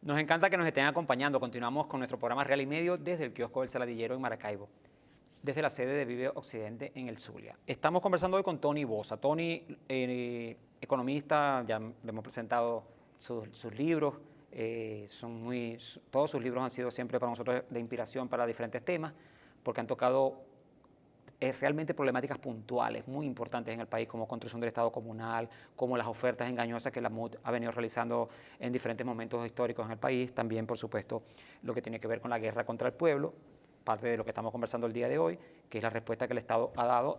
Nos encanta que nos estén acompañando. Continuamos con nuestro programa Real y Medio desde el kiosco del Saladillero en Maracaibo, desde la sede de Vive Occidente en el Zulia. Estamos conversando hoy con Tony Bosa. Tony, economista, ya le hemos presentado sus libros. Todos sus libros han sido siempre para nosotros de inspiración para diferentes temas, porque han tocado realmente problemáticas puntuales muy importantes en el país, como construcción del Estado comunal, como las ofertas engañosas que la MUD ha venido realizando en diferentes momentos históricos en el país. También, por supuesto, lo que tiene que ver con la guerra contra el pueblo, parte de lo que estamos conversando el día de hoy, que es la respuesta que el Estado ha dado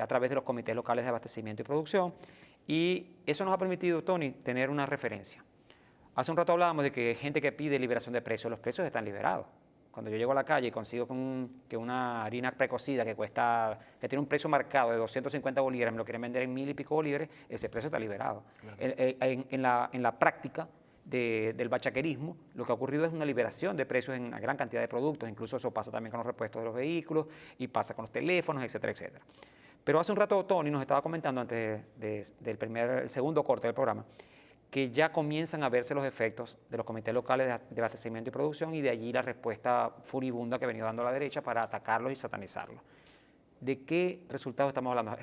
a través de los comités locales de abastecimiento y producción. Y eso nos ha permitido, Tony, tener una referencia. Hace un rato hablábamos de que hay gente que pide liberación de precios. Los precios están liberados. Cuando yo llego a la calle y consigo que una harina precocida que tiene un precio marcado de 250 bolívares, me lo quieren vender en 1000 y pico bolívares, ese precio está liberado. Claro. En la práctica del bachaquerismo, lo que ha ocurrido es una liberación de precios en una gran cantidad de productos. Incluso eso pasa también con los repuestos de los vehículos y pasa con los teléfonos, etcétera, etcétera. Pero hace un rato Tony nos estaba comentando antes del segundo corte del programa, que ya comienzan a verse los efectos de los comités locales de abastecimiento y producción, y de allí la respuesta furibunda que ha venido dando la derecha para atacarlos y satanizarlos. ¿De qué resultados estamos hablando,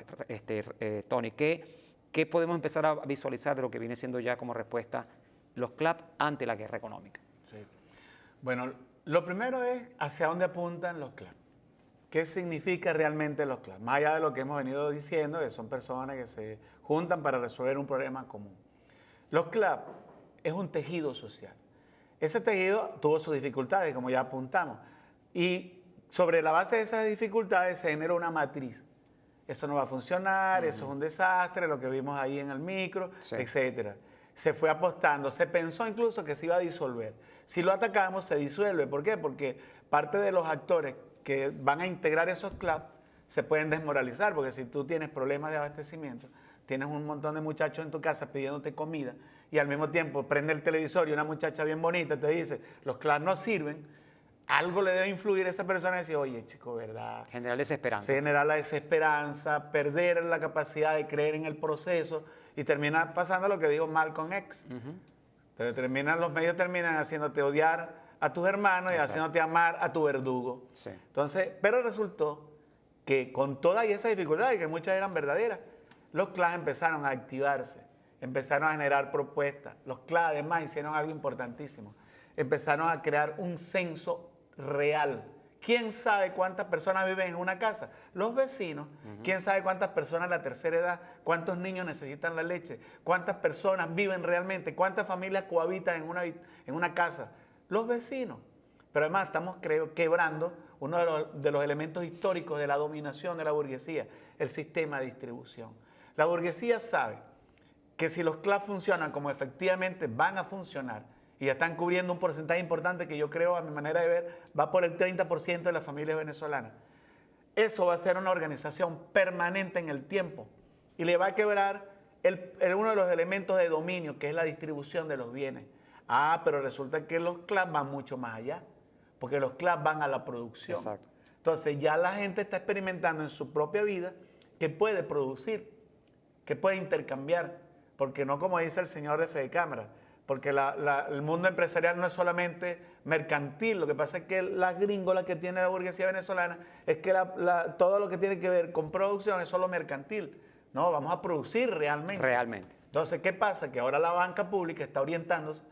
Tony? ¿Qué podemos empezar a visualizar de lo que viene siendo ya como respuesta los CLAP ante la guerra económica? Sí. Bueno, lo primero es hacia dónde apuntan los CLAP. ¿Qué significa realmente los CLAP? Más allá de lo que hemos venido diciendo, que son personas que se juntan para resolver un problema común. Los CLAP es un tejido social. Ese tejido tuvo sus dificultades, como ya apuntamos, y sobre la base de esas dificultades se genera una matriz. Eso no va a funcionar, eso es un desastre, lo que vimos ahí en el micro, sí, etcétera. Se fue apostando, se pensó incluso que se iba a disolver. Si lo atacamos, se disuelve. ¿Por qué? Porque parte de los actores que van a integrar esos CLAP se pueden desmoralizar, porque si tú tienes problemas de abastecimiento, tienes un montón de muchachos en tu casa pidiéndote comida y al mismo tiempo prende el televisor y una muchacha bien bonita te dice, los CLAP no sirven, algo le debe influir a esa persona y decir, oye, chico, ¿verdad? Generar desesperanza. Generar la desesperanza, perder la capacidad de creer en el proceso y termina pasando lo que dijo Malcolm X. Entonces, los medios terminan haciéndote odiar a tus hermanos y haciéndote amar a tu verdugo. Sí. Entonces, pero resultó que con todas esas dificultades, que muchas eran verdaderas, los CLAP empezaron a activarse, empezaron a generar propuestas. Los CLAP además hicieron algo importantísimo. Empezaron a crear un censo real. ¿Quién sabe cuántas personas viven en una casa? Los vecinos. ¿Quién sabe cuántas personas de la tercera edad? ¿Cuántos niños necesitan la leche? ¿Cuántas personas viven realmente? ¿Cuántas familias cohabitan en una casa? Los vecinos. Pero además estamos quebrando uno de los elementos históricos de la dominación de la burguesía, el sistema de distribución. La burguesía sabe que si los CLAP funcionan como efectivamente van a funcionar, y ya están cubriendo un porcentaje importante que yo creo, a mi manera de ver, va por el 30% de las familias venezolanas, eso va a ser una organización permanente en el tiempo y le va a quebrar uno de los elementos de dominio, que es la distribución de los bienes. Ah, pero resulta que los CLAP van mucho más allá, porque los CLAP van a la producción. Exacto. Entonces ya la gente está experimentando en su propia vida que puede producir, que puede intercambiar, porque no como dice el señor de Fede Cámara, porque el mundo empresarial no es solamente mercantil. Lo que pasa es que la gringola que tiene la burguesía venezolana es que todo lo que tiene que ver con producción es solo mercantil. No, vamos a producir realmente. Realmente. Entonces, ¿qué pasa? Que ahora la banca pública está orientándose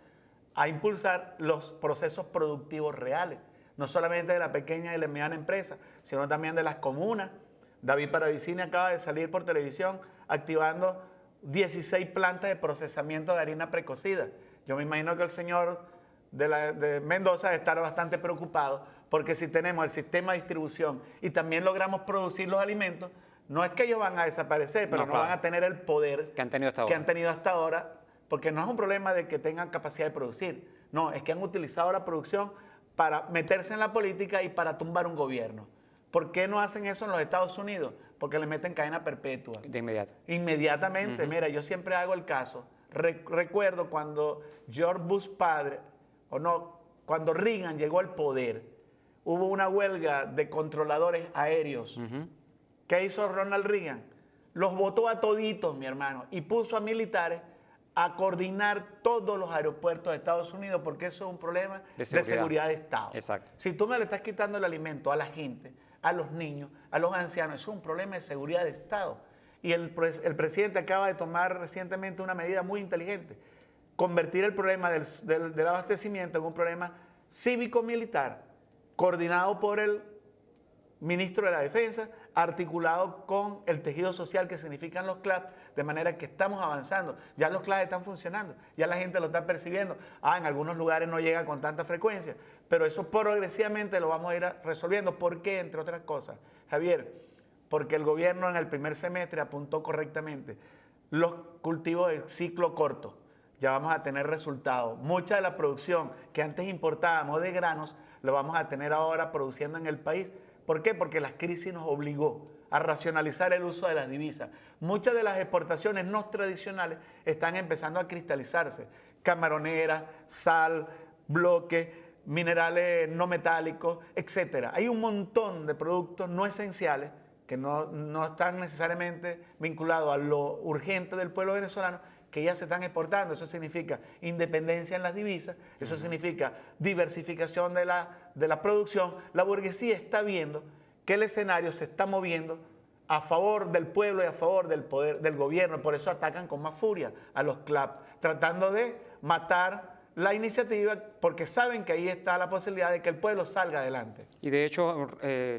a impulsar los procesos productivos reales, no solamente de la pequeña y la mediana empresa, sino también de las comunas. David Paravicini acaba de salir por televisión activando 16 plantas de procesamiento de harina precocida. Yo me imagino que el señor de Mendoza debe estar bastante preocupado, porque si tenemos el sistema de distribución y también logramos producir los alimentos, no es que ellos van a desaparecer, pero no van a tener el poder que han tenido hasta ahora, porque no es un problema de que tengan capacidad de producir, no, es que han utilizado la producción para meterse en la política y para tumbar un gobierno. ¿Por qué no hacen eso en los Estados Unidos? Porque le meten cadena perpetua. De inmediato. Inmediatamente. Mira, yo siempre hago el caso. Recuerdo cuando George Bush padre, cuando Reagan llegó al poder, hubo una huelga de controladores aéreos. ¿Qué hizo Ronald Reagan? Los votó a toditos, mi hermano, y puso a militares a coordinar todos los aeropuertos de Estados Unidos, porque eso es un problema de seguridad de Estado. Exacto. Si tú me le estás quitando el alimento a la gente, a los niños, a los ancianos, eso es un problema de seguridad de Estado. Y el presidente acaba de tomar recientemente una medida muy inteligente, convertir el problema del abastecimiento en un problema cívico-militar, coordinado por el ministro de la Defensa, articulado con el tejido social que significan los CLAP, de manera que estamos avanzando. Ya los CLAP están funcionando, ya la gente lo está percibiendo. En algunos lugares no llega con tanta frecuencia, pero eso progresivamente lo vamos a ir resolviendo. ¿Por qué? Entre otras cosas, Javier, porque el gobierno en el primer semestre apuntó correctamente los cultivos de ciclo corto. Ya vamos a tener resultados. Mucha de la producción que antes importábamos de granos, lo vamos a tener ahora produciendo en el país. ¿Por qué? Porque la crisis nos obligó a racionalizar el uso de las divisas. Muchas de las exportaciones no tradicionales están empezando a cristalizarse. Camaronera, sal, bloque, minerales no metálicos, etc. Hay un montón de productos no esenciales que no están necesariamente vinculados a lo urgente del pueblo venezolano, que ya se están exportando. Eso significa independencia en las divisas, eso significa diversificación de la producción. La burguesía está viendo que el escenario se está moviendo a favor del pueblo y a favor del poder del gobierno. Por eso atacan con más furia a los CLAP, tratando de matar la iniciativa, porque saben que ahí está la posibilidad de que el pueblo salga adelante. Y de hecho,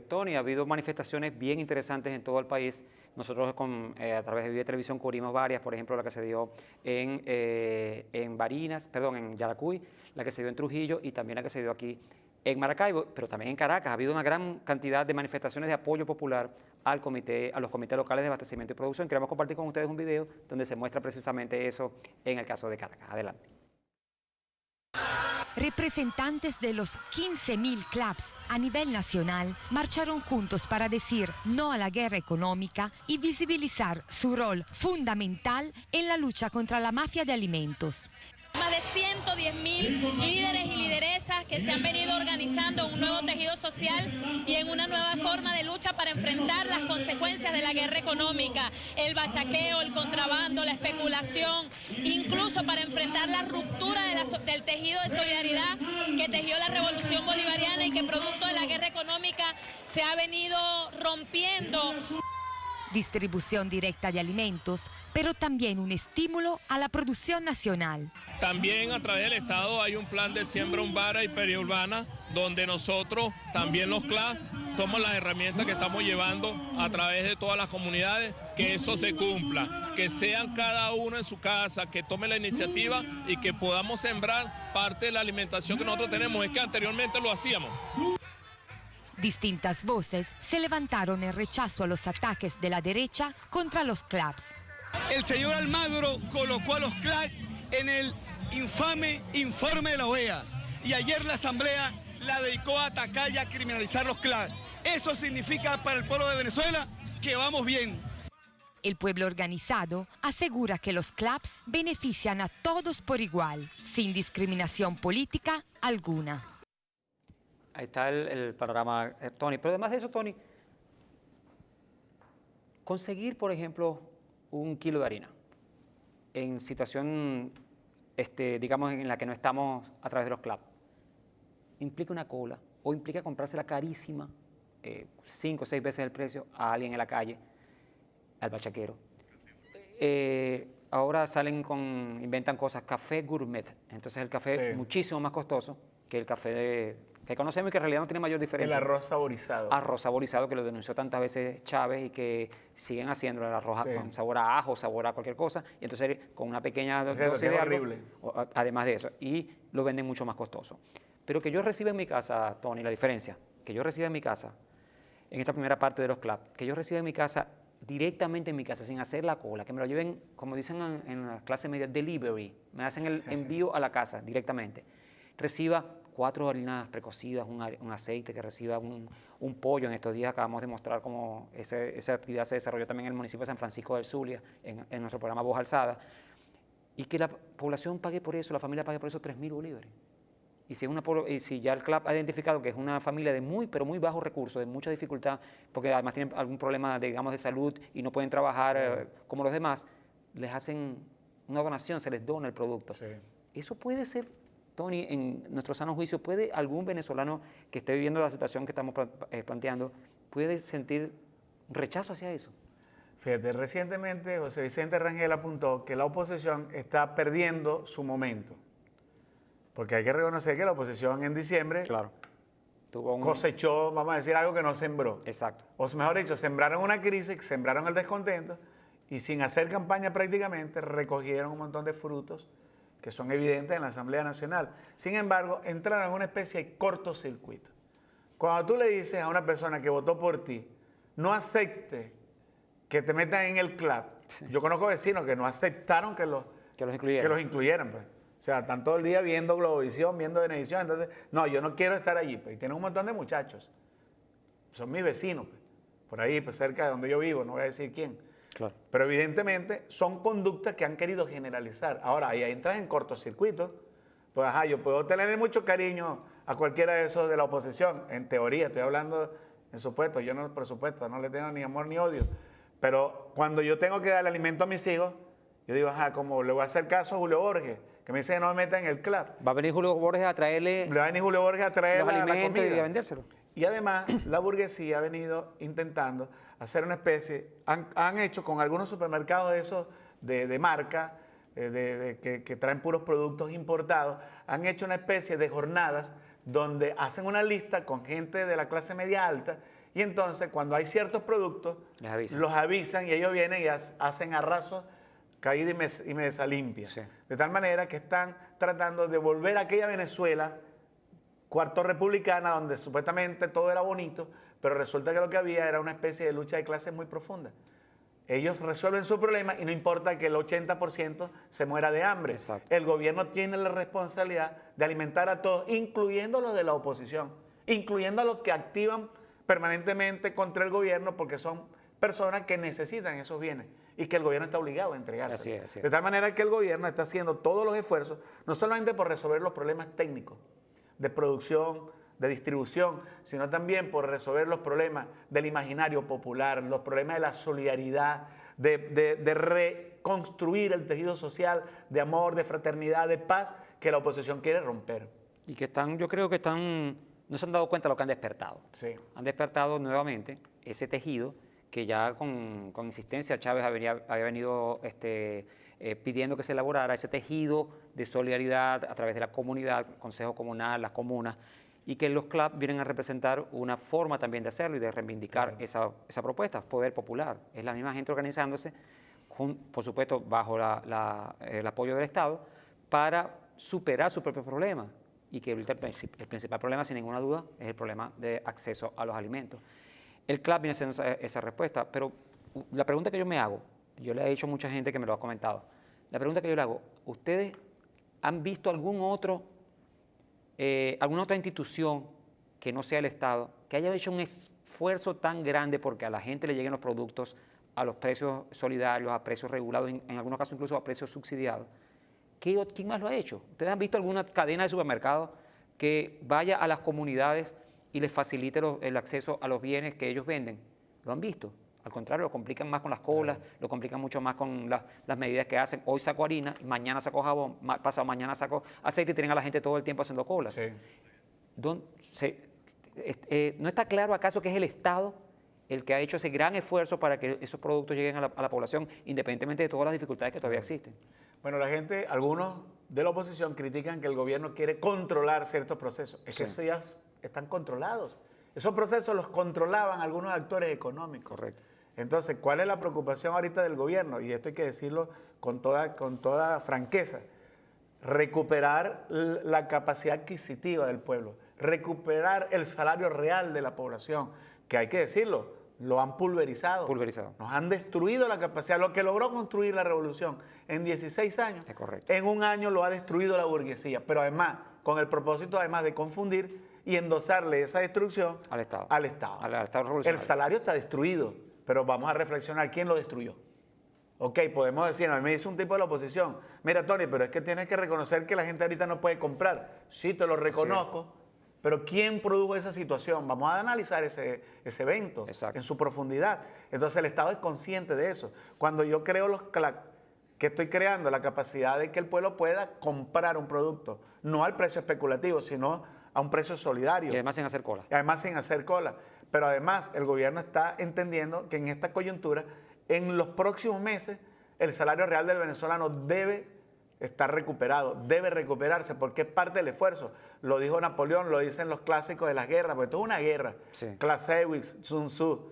Tony, ha habido manifestaciones bien interesantes en todo el país. Nosotros a través de Vive Televisión cubrimos varias, por ejemplo, la que se dio en Barinas, perdón, en Yaracuy, la que se dio en Trujillo y también la que se dio aquí en Maracaibo, pero también en Caracas. Ha habido una gran cantidad de manifestaciones de apoyo popular a los comités locales de abastecimiento y producción. Queremos compartir con ustedes un video donde se muestra precisamente eso en el caso de Caracas. Adelante. Representantes de los 15.000 clubs a nivel nacional marcharon juntos para decir no a la guerra económica y visibilizar su rol fundamental en la lucha contra la mafia de alimentos. Más de 110.000 líderes y lideresas que se han venido organizando en un nuevo tejido social y en una nueva forma de lucha para enfrentar las consecuencias de la guerra económica, el bachaqueo, el contrabando, la especulación, incluso para enfrentar la ruptura del tejido de solidaridad que tejió la revolución bolivariana y que producto de la guerra económica se ha venido rompiendo. Distribución directa de alimentos, pero también un estímulo a la producción nacional. También a través del Estado hay un plan de siembra urbana y periurbana, donde nosotros, también los CLAP, somos las herramientas que estamos llevando a través de todas las comunidades, que eso se cumpla, que sean cada uno en su casa, que tome la iniciativa y que podamos sembrar parte de la alimentación que nosotros tenemos. Es que anteriormente lo hacíamos. Distintas voces se levantaron en rechazo a los ataques de la derecha contra los CLAPs. El señor Almagro colocó a los CLAP en el infame informe de la OEA y ayer la Asamblea la dedicó a atacar y a criminalizar los CLAP. Eso significa para el pueblo de Venezuela que vamos bien. El pueblo organizado asegura que los CLAPs benefician a todos por igual, sin discriminación política alguna. Ahí está el panorama, Tony. Pero además de eso, Tony, conseguir, por ejemplo, un kilo de harina en situación, digamos, en la que no estamos a través de los CLAP, implica una cola o implica comprársela carísima, 5 o 6 veces el precio a alguien en la calle, al bachaquero. Ahora inventan cosas, café gourmet. Entonces el café es muchísimo más costoso que el café que conocemos y que en realidad no tiene mayor diferencia. El arroz saborizado. Arroz saborizado, que lo denunció tantas veces Chávez y que siguen haciéndolo, el arroz con sabor a ajo, sabor a cualquier cosa, y entonces con una pequeña dosis de algo, además de eso, y lo venden mucho más costoso. Pero que yo reciba en mi casa, Tony, la diferencia, que yo reciba en mi casa, en esta primera parte de los CLAP, que yo reciba en mi casa, directamente en mi casa, sin hacer la cola, que me lo lleven, como dicen en las clases medias, delivery, me hacen el envío a la casa directamente, reciba 4 harinas precocidas, un aceite, que reciba un pollo. En estos días acabamos de mostrar cómo esa actividad se desarrolló también en el municipio de San Francisco del Zulia, en nuestro programa Voz Alzada, y que la población pague por eso, la familia pague por eso 3.000 bolívares. Y si ya el CLAP ha identificado que es una familia de pero muy bajos recursos, de mucha dificultad, porque además tienen algún problema, digamos, de salud y no pueden trabajar como los demás, les hacen una donación, se les dona el producto. Sí. Eso puede ser, Tony, en nuestro sano juicio, ¿puede algún venezolano que esté viviendo la situación que estamos planteando, puede sentir rechazo hacia eso? Fíjate, recientemente José Vicente Rangel apuntó que la oposición está perdiendo su momento. Porque hay que reconocer que la oposición en diciembre Claro. Tuvo cosechó, vamos a decir, algo que no sembró. Exacto. O mejor dicho, sembraron una crisis, sembraron el descontento y sin hacer campaña prácticamente recogieron un montón de frutos que son evidentes en la Asamblea Nacional. Sin embargo, entraron en una especie de cortocircuito. Cuando tú le dices a una persona que votó por ti, no acepte que te metan en el club. Sí. Yo conozco vecinos que no aceptaron que los incluyeran. Pues. O sea, están todo el día viendo Globovisión, viendo Venevisión. Entonces, no, yo no quiero estar allí. Pues. Y tienen un montón de muchachos. Son mis vecinos. Pues. Por ahí, pues, cerca de donde yo vivo, no voy a decir quién. Claro. Pero evidentemente son conductas que han querido generalizar. Ahora, ahí entras en cortocircuito. Pues, ajá, yo puedo tener mucho cariño a cualquiera de esos de la oposición. En teoría, estoy hablando en supuesto. Yo no, por supuesto, no le tengo ni amor ni odio. Pero cuando yo tengo que darle alimento a mis hijos, yo digo, ajá, como le voy a hacer caso a Julio Borges, que me dice que no me meta en el club. Va a venir Julio Borges a traerle Le va a venir Julio Borges a traer los la alimentos comida y a vendérselo. Y además, la burguesía ha venido intentando hacer una especie, han hecho con algunos supermercados de esos de marca, que traen puros productos importados, han hecho una especie de jornadas donde hacen una lista con gente de la clase media alta y entonces cuando hay ciertos productos, los avisan y ellos vienen y hacen arraso, caída y mesa limpia. Sí. De tal manera que están tratando de volver a aquella Venezuela cuarto republicana, donde supuestamente todo era bonito, pero resulta que lo que había era una especie de lucha de clases muy profunda. Ellos resuelven su problema y no importa que el 80% se muera de hambre. Exacto. El gobierno tiene la responsabilidad de alimentar a todos, incluyendo los de la oposición, incluyendo a los que activan permanentemente contra el gobierno porque son personas que necesitan esos bienes y que el gobierno está obligado a entregarse. Así es. De tal manera que el gobierno está haciendo todos los esfuerzos, no solamente por resolver los problemas técnicos de producción, de distribución, sino también por resolver los problemas del imaginario popular, los problemas de la solidaridad, de reconstruir el tejido social, de amor, de fraternidad, de paz, que la oposición quiere romper. Y que yo creo que no se han dado cuenta de lo que han despertado. Sí. Han despertado nuevamente ese tejido que ya con insistencia Chávez había venido pidiendo que se elaborara, ese tejido de solidaridad a través de la comunidad, Consejo Comunal, las comunas, y que los clubs vienen a representar una forma también de hacerlo y de reivindicar esa propuesta, poder popular. Es la misma gente organizándose, por supuesto, bajo el apoyo del Estado, para superar su propio problema. Y que el principal problema, sin ninguna duda, es el problema de acceso a los alimentos. El club viene haciendo esa respuesta, pero la pregunta que yo me hago, yo le he dicho a mucha gente que me lo ha comentado, la pregunta que yo le hago, ¿ustedes han visto alguna otra institución que no sea el Estado que haya hecho un esfuerzo tan grande porque a la gente le lleguen los productos a los precios solidarios, a precios regulados, en algunos casos incluso a precios subsidiados? ¿Quién más lo ha hecho? ¿Ustedes han visto alguna cadena de supermercados que vaya a las comunidades y les facilite el acceso a los bienes que ellos venden? ¿Lo han visto? Al contrario, lo complican más con las colas, lo complican mucho más con las medidas que hacen. Hoy saco harina, mañana saco jabón, pasado mañana saco aceite y tienen a la gente todo el tiempo haciendo colas. Sí. ¿No está claro acaso que es el Estado el que ha hecho ese gran esfuerzo para que esos productos lleguen a la población, independientemente de todas las dificultades que todavía existen? Bueno, la gente, algunos de la oposición critican que el gobierno quiere controlar ciertos procesos. Es que esos ya están controlados. Esos procesos los controlaban algunos actores económicos. Correcto. Entonces, ¿cuál es la preocupación ahorita del gobierno? Y esto hay que decirlo con toda franqueza. Recuperar la capacidad adquisitiva del pueblo, recuperar el salario real de la población, que hay que decirlo, lo han pulverizado. Nos han destruido la capacidad. Lo que logró construir la revolución en 16 años, es correcto, en un año lo ha destruido la burguesía. Pero además, con el propósito además de confundir y endosarle esa destrucción al Estado. Al Estado revolucionario. El salario está destruido, pero vamos a reflexionar quién lo destruyó. Ok, podemos decir, a mí me dice un tipo de la oposición, mira Tony, pero es que tienes que reconocer que la gente ahorita no puede comprar. Sí, te lo reconozco, pero ¿quién produjo esa situación? Vamos a analizar ese evento en su profundidad. Entonces el Estado es consciente de eso. Cuando yo creo los CLAC, ¿Qué estoy creando? La capacidad de que el pueblo pueda comprar un producto, no al precio especulativo, sino a un precio solidario. Y además sin hacer cola. Y además sin hacer cola. Pero además el gobierno está entendiendo que en esta coyuntura, en los próximos meses, el salario real del venezolano debe estar recuperado, debe recuperarse, porque es parte del esfuerzo. Lo dijo Napoleón, lo dicen los clásicos de las guerras, porque esto es una guerra. Sí. Clausewitz, Sun Tzu,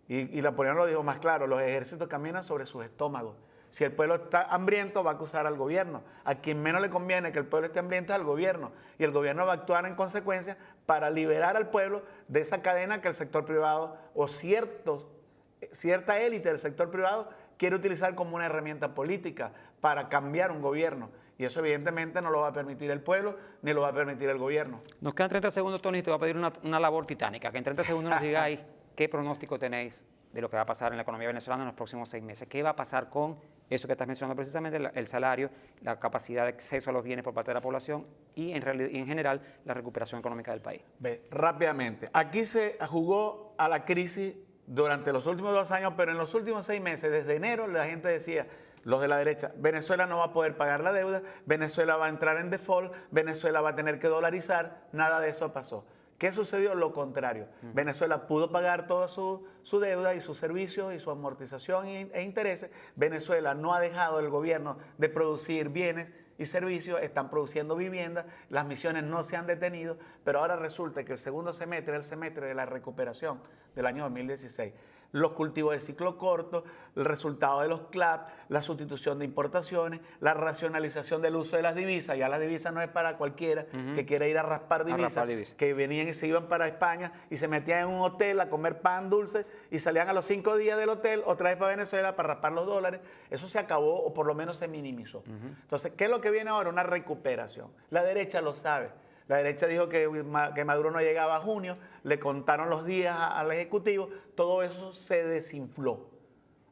y Napoleón lo dijo más claro, los ejércitos caminan sobre sus estómagos. Si el pueblo está hambriento, va a acusar al gobierno. A quien menos le conviene que el pueblo esté hambriento es al gobierno. Y el gobierno va a actuar en consecuencia para liberar al pueblo de esa cadena que el sector privado o cierta élite del sector privado quiere utilizar como una herramienta política para cambiar un gobierno. Y eso evidentemente no lo va a permitir el pueblo ni lo va a permitir el gobierno. Nos quedan 30 segundos, Tony, y te voy a pedir una labor titánica. Que en 30 segundos nos digáis qué pronóstico tenéis de lo que va a pasar en la economía venezolana en los próximos 6 meses. ¿Qué va a pasar con eso que estás mencionando precisamente, el salario, la capacidad de acceso a los bienes por parte de la población y en general la recuperación económica del país? Ve, rápidamente. Aquí se jugó a la crisis durante los últimos 2 años, pero en los últimos 6 meses, desde enero, la gente decía, los de la derecha, Venezuela no va a poder pagar la deuda, Venezuela va a entrar en default, Venezuela va a tener que dolarizar, nada de eso pasó. ¿Qué sucedió? Lo contrario. Venezuela pudo pagar toda su deuda y sus servicios y su amortización e intereses. Venezuela no ha dejado el gobierno de producir bienes y servicios, están produciendo viviendas, las misiones no se han detenido, pero ahora resulta que el segundo semestre es el semestre de la recuperación del año 2016. Los cultivos de ciclo corto, el resultado de los CLAP, la sustitución de importaciones, la racionalización del uso de las divisas. Ya las divisas no es para cualquiera que quiera ir a raspar divisas, que venían y se iban para España y se metían en un hotel a comer pan dulce y salían a los 5 días del hotel otra vez para Venezuela para raspar los dólares. Eso se acabó o por lo menos se minimizó. Entonces, ¿qué es lo que viene ahora? Una recuperación. La derecha lo sabe. La derecha dijo que Maduro no llegaba a junio, le contaron los días al Ejecutivo, todo eso se desinfló.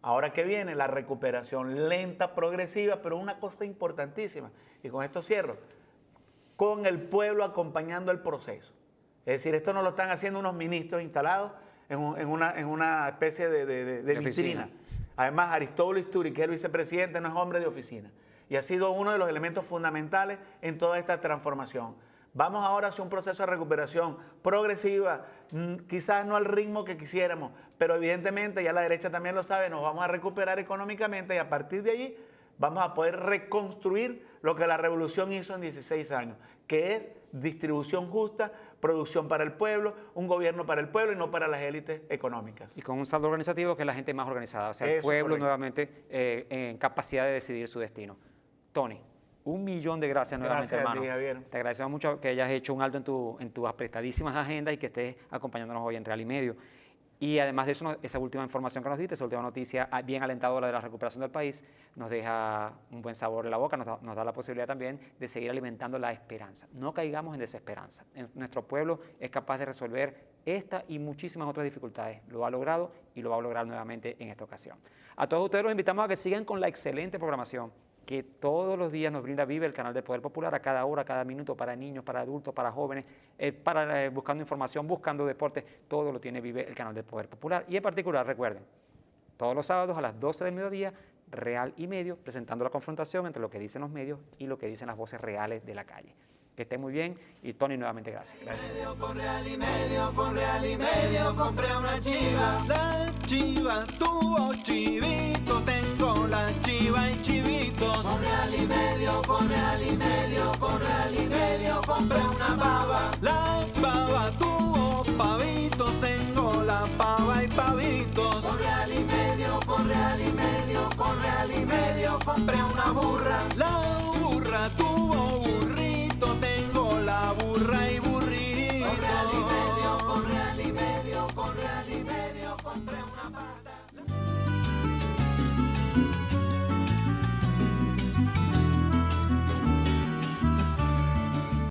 Ahora que viene la recuperación lenta, progresiva, pero una cosa importantísima, y con esto cierro, con el pueblo acompañando el proceso. Es decir, esto no lo están haciendo unos ministros instalados en una especie de vitrina. Además, Aristóbulo Isturi, que es el vicepresidente, no es hombre de oficina, y ha sido uno de los elementos fundamentales en toda esta transformación. Vamos ahora hacia un proceso de recuperación progresiva, quizás no al ritmo que quisiéramos, pero evidentemente, ya la derecha también lo sabe, nos vamos a recuperar económicamente y a partir de allí vamos a poder reconstruir lo que la revolución hizo en 16 años, que es distribución justa, producción para el pueblo, un gobierno para el pueblo y no para las élites económicas. Y con un saldo organizativo que es la gente más organizada, o sea, el pueblo nuevamente en capacidad de decidir su destino. Tony, 1.000.000 de gracias nuevamente, hermano. Gracias a ti, Javier. Te agradecemos mucho que hayas hecho un alto en tus apretadísimas agendas y que estés acompañándonos hoy en Real y Medio. Y además de eso, esa última información que nos diste, esa última noticia bien alentadora de la recuperación del país, nos deja un buen sabor en la boca, nos da la posibilidad también de seguir alimentando la esperanza. No caigamos en desesperanza. Nuestro pueblo es capaz de resolver esta y muchísimas otras dificultades. Lo ha logrado y lo va a lograr nuevamente en esta ocasión. A todos ustedes los invitamos a que sigan con la excelente programación que todos los días nos brinda Vive, el canal del Poder Popular, a cada hora, a cada minuto, para niños, para adultos, para jóvenes, buscando información, buscando deportes, todo lo tiene Vive, el canal del Poder Popular. Y en particular, recuerden, todos los sábados a las 12 del mediodía, Real y Medio, presentando la confrontación entre lo que dicen los medios y lo que dicen las voces reales de la calle. Que estén muy bien y Tony, nuevamente gracias. Con Real y Medio, compré una chiva. La chiva tuvo chivito, tengo la chiva y chivitos. Con Real y Medio, con Real y Medio, con Real y Medio, compré una pava. La pava tuvo pavitos, tengo la pava y pavitos. Con Real y Medio, con Real y Medio, con Real y Medio, compré una burra. La burra tuvo burrito, tengo la burra y burrito. Con Real y Medio, con Real y Medio, con Real y Medio, compré una pata.